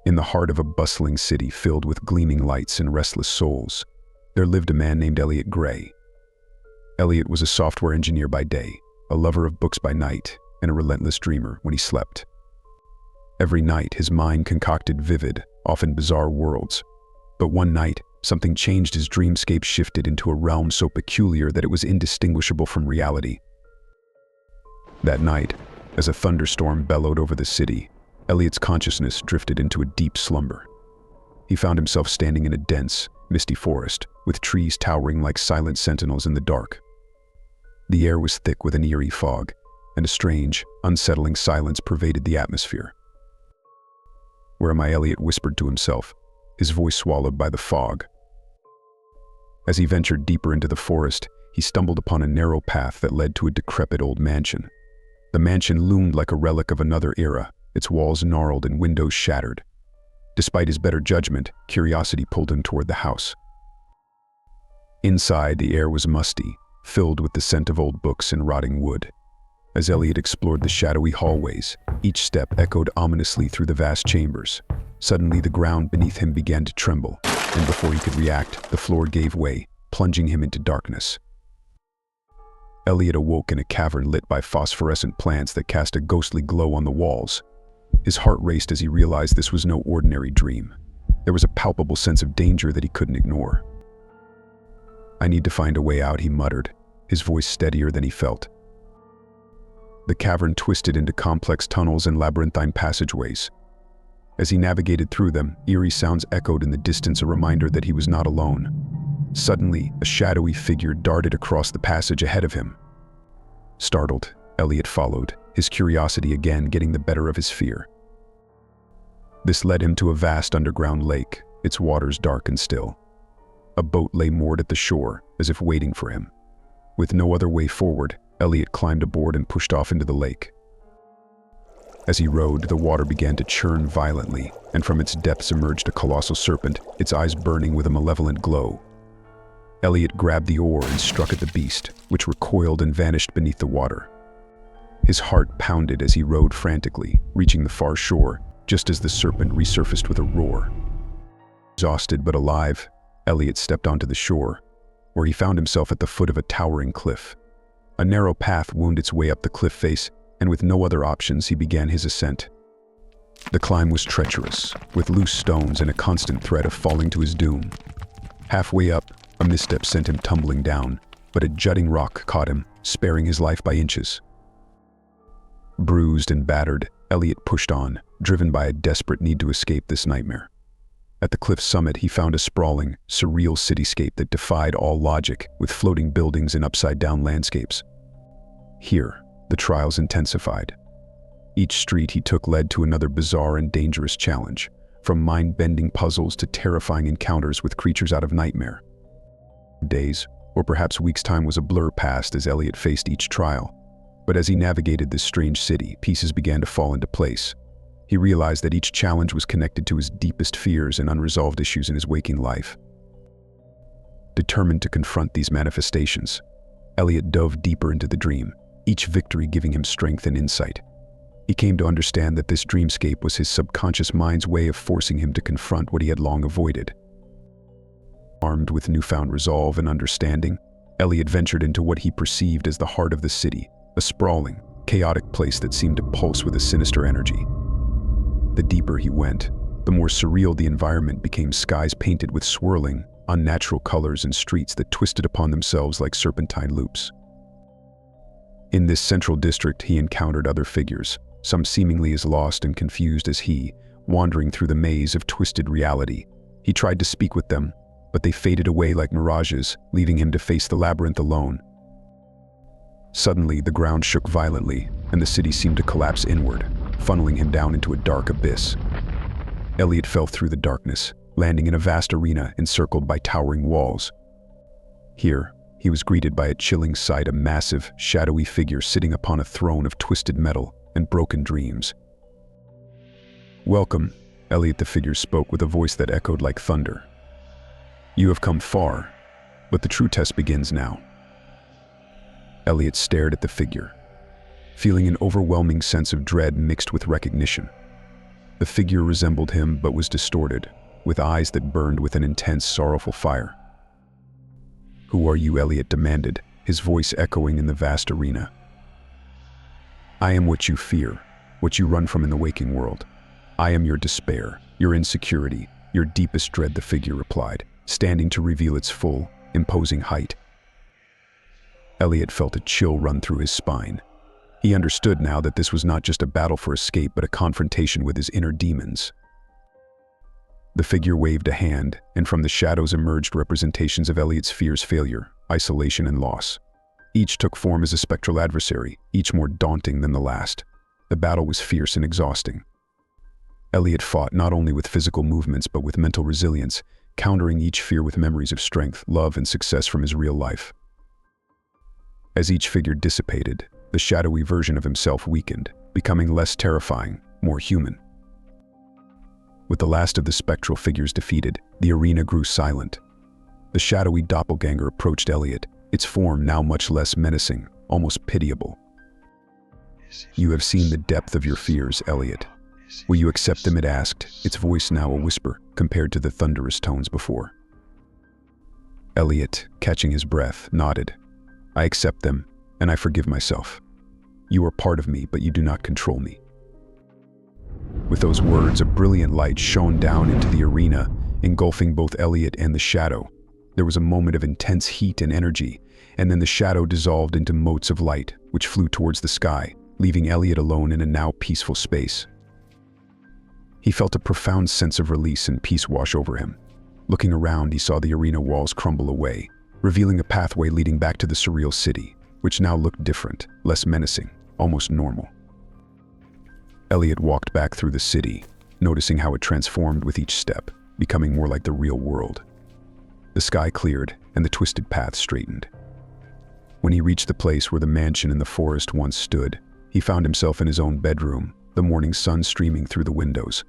In the heart of a bustling city filled with gleaming lights and restless souls, there lived a man named Elliot Gray. Elliot was a software engineer by day, a lover of books by night, and a relentless dreamer when he slept. Every night, his mind concocted vivid, often bizarre worlds. But one night, something changed. His dreamscape shifted into a realm so peculiar that it was indistinguishable from reality. That night, as a thunderstorm bellowed over the city, Elliot's consciousness drifted into a deep slumber. He found himself standing in a dense, misty forest, with trees towering like silent sentinels in the dark. The air was thick with an eerie fog, and a strange, unsettling silence pervaded the atmosphere. "Where am I?" Elliot whispered to himself, his voice swallowed by the fog. As he ventured deeper into the forest, he stumbled upon a narrow path that led to a decrepit old mansion. The mansion loomed like a relic of another era, its walls gnarled and windows shattered. Despite his better judgment, curiosity pulled him toward the house. Inside, the air was musty, filled with the scent of old books and rotting wood. As Elliot explored the shadowy hallways, each step echoed ominously through the vast chambers. Suddenly, the ground beneath him began to tremble, and before he could react, the floor gave way, plunging him into darkness. Elliot awoke in a cavern lit by phosphorescent plants that cast a ghostly glow on the walls. His heart raced as he realized this was no ordinary dream. There was a palpable sense of danger that he couldn't ignore. "I need to find a way out," he muttered, his voice steadier than he felt. The cavern twisted into complex tunnels and labyrinthine passageways. As he navigated through them, eerie sounds echoed in the distance, a reminder that he was not alone. Suddenly, a shadowy figure darted across the passage ahead of him. Startled, Elliot followed, his curiosity again getting the better of his fear. This led him to a vast underground lake, its waters dark and still. A boat lay moored at the shore, as if waiting for him. With no other way forward, Elliot climbed aboard and pushed off into the lake. As he rowed, the water began to churn violently, and from its depths emerged a colossal serpent, its eyes burning with a malevolent glow. Elliot grabbed the oar and struck at the beast, which recoiled and vanished beneath the water. His heart pounded as he rowed frantically, reaching the far shore, just as the serpent resurfaced with a roar. Exhausted but alive, Elliot stepped onto the shore, where he found himself at the foot of a towering cliff. A narrow path wound its way up the cliff face, and with no other options, he began his ascent. The climb was treacherous, with loose stones and a constant threat of falling to his doom. Halfway up, a misstep sent him tumbling down, but a jutting rock caught him, sparing his life by inches. Bruised and battered, Elliot pushed on, driven by a desperate need to escape this nightmare. At the cliff's summit, he found a sprawling, surreal cityscape that defied all logic, with floating buildings and upside-down landscapes. Here, the trials intensified. Each street he took led to another bizarre and dangerous challenge, from mind-bending puzzles to terrifying encounters with creatures out of nightmare. Days, or perhaps weeks' time was a blur past as Elliot faced each trial. But as he navigated this strange city, pieces began to fall into place. He realized that each challenge was connected to his deepest fears and unresolved issues in his waking life. Determined to confront these manifestations, Elliot dove deeper into the dream, each victory giving him strength and insight. He came to understand that this dreamscape was his subconscious mind's way of forcing him to confront what he had long avoided. Armed with newfound resolve and understanding, Elliot ventured into what he perceived as the heart of the city, a sprawling, chaotic place that seemed to pulse with a sinister energy. The deeper he went, the more surreal the environment became, skies painted with swirling, unnatural colors and streets that twisted upon themselves like serpentine loops. In this central district, he encountered other figures, some seemingly as lost and confused as he, wandering through the maze of twisted reality. He tried to speak with them, but they faded away like mirages, leaving him to face the labyrinth alone. Suddenly, the ground shook violently, and the city seemed to collapse inward, funneling him down into a dark abyss. Elliot fell through the darkness, landing in a vast arena encircled by towering walls. Here, he was greeted by a chilling sight, a massive, shadowy figure sitting upon a throne of twisted metal and broken dreams. "Welcome," Elliot the figure spoke with a voice that echoed like thunder. "You have come far, but the true test begins now." Elliot stared at the figure, feeling an overwhelming sense of dread mixed with recognition. The figure resembled him but was distorted, with eyes that burned with an intense, sorrowful fire. "Who are you?" Elliot demanded, his voice echoing in the vast arena. "I am what you fear, what you run from in the waking world. I am your despair, your insecurity, your deepest dread," the figure replied, standing to reveal its full, imposing height. Elliot felt a chill run through his spine. He understood now that this was not just a battle for escape, but a confrontation with his inner demons. The figure waved a hand, and from the shadows emerged representations of Elliot's fears: failure, isolation, and loss. Each took form as a spectral adversary, each more daunting than the last. The battle was fierce and exhausting. Elliot fought not only with physical movements but with mental resilience, countering each fear with memories of strength, love, and success from his real life. As each figure dissipated, the shadowy version of himself weakened, becoming less terrifying, more human. With the last of the spectral figures defeated, the arena grew silent. The shadowy doppelganger approached Elliot, its form now much less menacing, almost pitiable. "You have seen the depth of your fears, Elliot. Will you accept them?" it asked, its voice now a whisper compared to the thunderous tones before. Elliot, catching his breath, nodded. "I accept them, and I forgive myself. You are part of me, but you do not control me." With those words, a brilliant light shone down into the arena, engulfing both Elliot and the shadow. There was a moment of intense heat and energy, and then the shadow dissolved into motes of light, which flew towards the sky, leaving Elliot alone in a now peaceful space. He felt a profound sense of release and peace wash over him. Looking around, he saw the arena walls crumble away, revealing a pathway leading back to the surreal city, which now looked different, less menacing, almost normal. Elliot walked back through the city, noticing how it transformed with each step, becoming more like the real world. The sky cleared, and the twisted path straightened. When he reached the place where the mansion in the forest once stood, he found himself in his own bedroom, the morning sun streaming through the windows.